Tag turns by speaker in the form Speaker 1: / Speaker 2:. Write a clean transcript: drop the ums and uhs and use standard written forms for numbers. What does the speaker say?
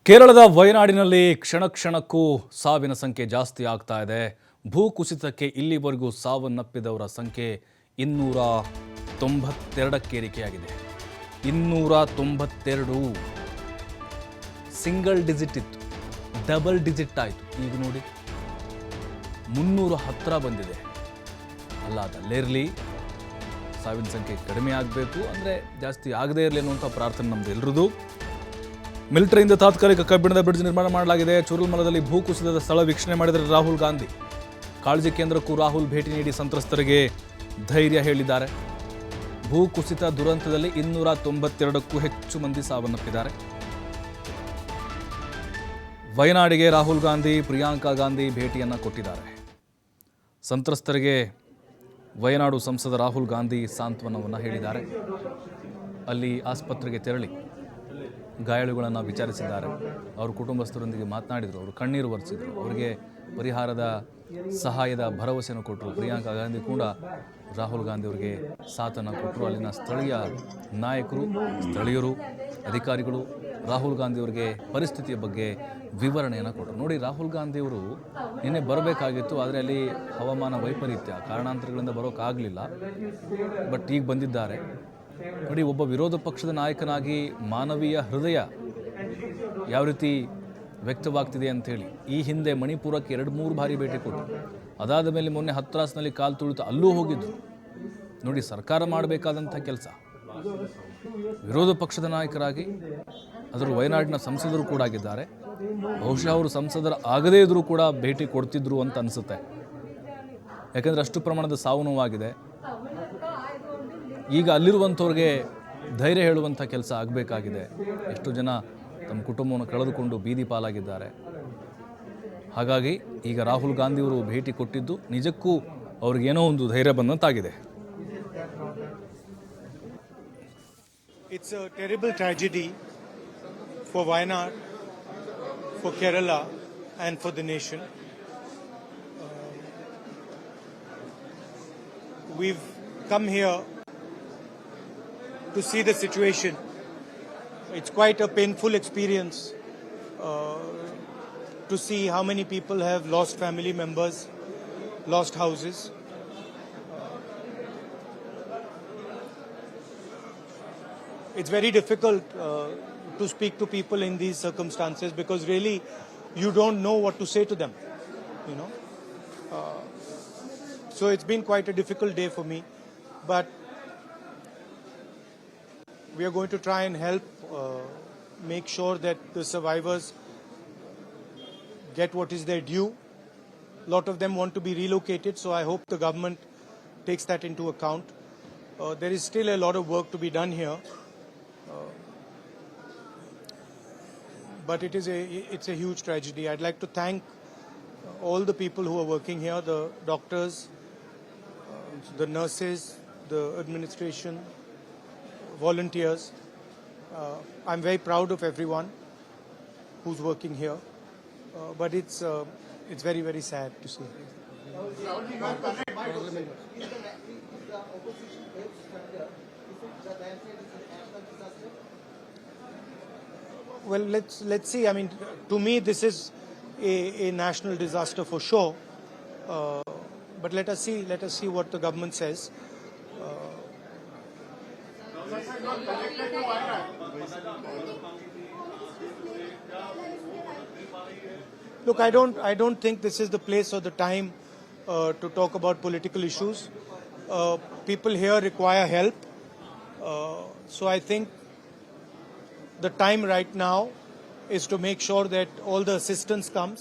Speaker 1: ಕೇರಳದ ವಯನಾಡಿನಲ್ಲಿ ಕ್ಷಣ ಕ್ಷಣಕ್ಕೂ ಸಾವಿನ ಸಂಖ್ಯೆ ಜಾಸ್ತಿ ಆಗ್ತಾ ಇದೆ. ಭೂಕುಸಿತಕ್ಕೆ ಇಲ್ಲಿವರೆಗೂ ಸಾವನ್ನಪ್ಪಿದವರ ಸಂಖ್ಯೆ 292ಕ್ಕೆ ಏರಿಕೆಯಾಗಿದೆ. 292 ಸಿಂಗಲ್ ಡಿಜಿಟ್ ಇತ್ತು, ಡಬಲ್ ಡಿಜಿಟ್ ಆಯಿತು. ಈಗ ನೋಡಿ 300 ಹತ್ತಿರ ಬಂದಿದೆ. ಅಲ್ಲ, ಅದಲ್ಲೇರಲಿ, ಸಾವಿನ ಸಂಖ್ಯೆ ಕಡಿಮೆ ಆಗಬೇಕು, ಅಂದರೆ ಜಾಸ್ತಿ ಆಗದೇ ಇರಲಿ ಅನ್ನುವಂಥ ಪ್ರಾರ್ಥನೆ ನಮ್ಮದು ಎಲ್ಲರದು. ಮಿಲಿಟರಿಯಿಂದ ತಾತ್ಕಾಲಿಕ ಕಬ್ಬಿಣದ ಬ್ರಿಡ್ಜ್ ನಿರ್ಮಾಣ ಮಾಡಲಾಗಿದೆ. ಚೂರಲ್ಮಲದಲ್ಲಿ ಭೂಕುಸಿತದ ಸ್ಥಳ ವೀಕ್ಷಣೆ ಮಾಡಿದರೆ ರಾಹುಲ್ ಗಾಂಧಿ. ಕಾಳಜಿ ಕೇಂದ್ರಕ್ಕೂ ರಾಹುಲ್ ಭೇಟಿ ನೀಡಿ ಸಂತ್ರಸ್ತರಿಗೆ ಧೈರ್ಯ ಹೇಳಿದ್ದಾರೆ. ಭೂಕುಸಿತ ದುರಂತದಲ್ಲಿ 292ಕ್ಕೂ ಹೆಚ್ಚು ಮಂದಿ ಸಾವನ್ನಪ್ಪಿದ್ದಾರೆ. ವಯನಾಡಿಗೆ ರಾಹುಲ್ ಗಾಂಧಿ, ಪ್ರಿಯಾಂಕಾ ಗಾಂಧಿ ಭೇಟಿಯನ್ನು ಕೊಟ್ಟಿದ್ದಾರೆ. ಸಂತ್ರಸ್ತರಿಗೆ ವಯನಾಡು ಸಂಸದ ರಾಹುಲ್ ಗಾಂಧಿ ಸಾಂತ್ವನವನ್ನು ಹೇಳಿದ್ದಾರೆ. ಅಲ್ಲಿ ಆಸ್ಪತ್ರೆಗೆ ತೆರಳಿ ಗಾಯಾಳುಗಳನ್ನು ವಿಚಾರಿಸಿದ್ದಾರೆ. ಅವರು ಕುಟುಂಬಸ್ಥರೊಂದಿಗೆ ಮಾತನಾಡಿದರು, ಅವರು ಕಣ್ಣೀರು ಒರೆಸಿದರು, ಅವರಿಗೆ ಪರಿಹಾರದ ಸಹಾಯದ ಭರವಸೆಯನ್ನು ಕೊಟ್ಟರು. ಪ್ರಿಯಾಂಕಾ ಗಾಂಧಿ ಕೂಡ ರಾಹುಲ್ ಗಾಂಧಿ ಅವರಿಗೆ ಸಾಥನ್ನು ಕೊಟ್ಟರು. ಅಲ್ಲಿನ ಸ್ಥಳೀಯ ನಾಯಕರು, ಸ್ಥಳೀಯರು, ಅಧಿಕಾರಿಗಳು ರಾಹುಲ್ ಗಾಂಧಿ ಅವರಿಗೆ ಪರಿಸ್ಥಿತಿಯ ಬಗ್ಗೆ ವಿವರಣೆಯನ್ನು ಕೊಟ್ಟರು. ನೋಡಿ, ರಾಹುಲ್ ಗಾಂಧಿ ಅವರು ನಿನ್ನೆ ಬರಬೇಕಾಗಿತ್ತು, ಆದರೆ ಅಲ್ಲಿ ಹವಾಮಾನ ವೈಪರೀತ್ಯ ಕಾರಣಾಂತರಗಳಿಂದ ಬರೋಕ್ಕಾಗಲಿಲ್ಲ. ಬಟ್ ಈಗ ಬಂದಿದ್ದಾರೆ. ನೋಡಿ, ಒಬ್ಬ ವಿರೋಧ ಪಕ್ಷದ ನಾಯಕನಾಗಿ ಮಾನವೀಯ ಹೃದಯ ಯಾವ ರೀತಿ ವ್ಯಕ್ತವಾಗ್ತಿದೆ ಅಂಥೇಳಿ. ಈ ಹಿಂದೆ ಮಣಿಪುರಕ್ಕೆ 2-3 ಬಾರಿ ಭೇಟಿ ಕೊಟ್ಟರು. ಅದಾದ ಮೇಲೆ ಮೊನ್ನೆ ಹತ್ರಾಸ್ನಲ್ಲಿ ಕಾಲು ತುಳಿತು, ಅಲ್ಲೂ ಹೋಗಿದ್ರು. ನೋಡಿ, ಸರ್ಕಾರ ಮಾಡಬೇಕಾದಂಥ ಕೆಲಸ. ವಿರೋಧ ಪಕ್ಷದ ನಾಯಕರಾಗಿ ಅದರ ವಯನಾಡಿನ ಸಂಸದರು ಕೂಡ ಆಗಿದ್ದಾರೆ. ಬಹುಶಃ ಅವರು ಸಂಸದರ ಆಗದೇ ಇದ್ರೂ ಕೂಡ ಭೇಟಿ ಕೊಡ್ತಿದ್ರು ಅಂತ ಅನಿಸುತ್ತೆ. ಯಾಕಂದರೆ ಅಷ್ಟು ಪ್ರಮಾಣದ ಸಾವು ನೋವಾಗಿದೆ. ಈಗ ಅಲ್ಲಿರುವಂಥವ್ರಿಗೆ ಧೈರ್ಯ ಹೇಳುವಂಥ ಕೆಲಸ ಆಗಬೇಕಾಗಿದೆ. ಎಷ್ಟು ಜನ ತಮ್ಮ ಕುಟುಂಬವನ್ನು ಕಳೆದುಕೊಂಡು ಬೀದಿ ಪಾಲಾಗಿದ್ದಾರೆ. ಹಾಗಾಗಿ ಈಗ ರಾಹುಲ್ ಗಾಂಧಿಯವರು ಭೇಟಿ ಕೊಟ್ಟಿದ್ದು ನಿಜಕ್ಕೂ ಅವ್ರಿಗೇನೋ ಒಂದು ಧೈರ್ಯ ಬಂದಂತಾಗಿದೆ.
Speaker 2: It's a terrible tragedy for Wayanad, for Kerala and for the nation. We've come here to see the situation. It's quite a painful experience to see how many people have lost family members, lost houses. It's very difficult to speak to people in these circumstances because really you don't know what to say to them, you know. So it's been quite a difficult day for me, but we are going to try and help make sure that the survivors get what is their due. A lot of them want to be relocated, so I hope the government takes that into account. There is still a lot of work to be done here, but it's a huge tragedy. I'd like to thank all the people who are working here, the doctors, the nurses, the administration, volunteers. I'm very proud of everyone who's working here, but it's very, very sad to see. Well, let's see. I mean, to me, this is a national disaster for sure. But let us see what the government says. Look, I don't think this is the place or the time to talk about political issues. People here require help. So I think the time right now is to make sure that all the assistance comes.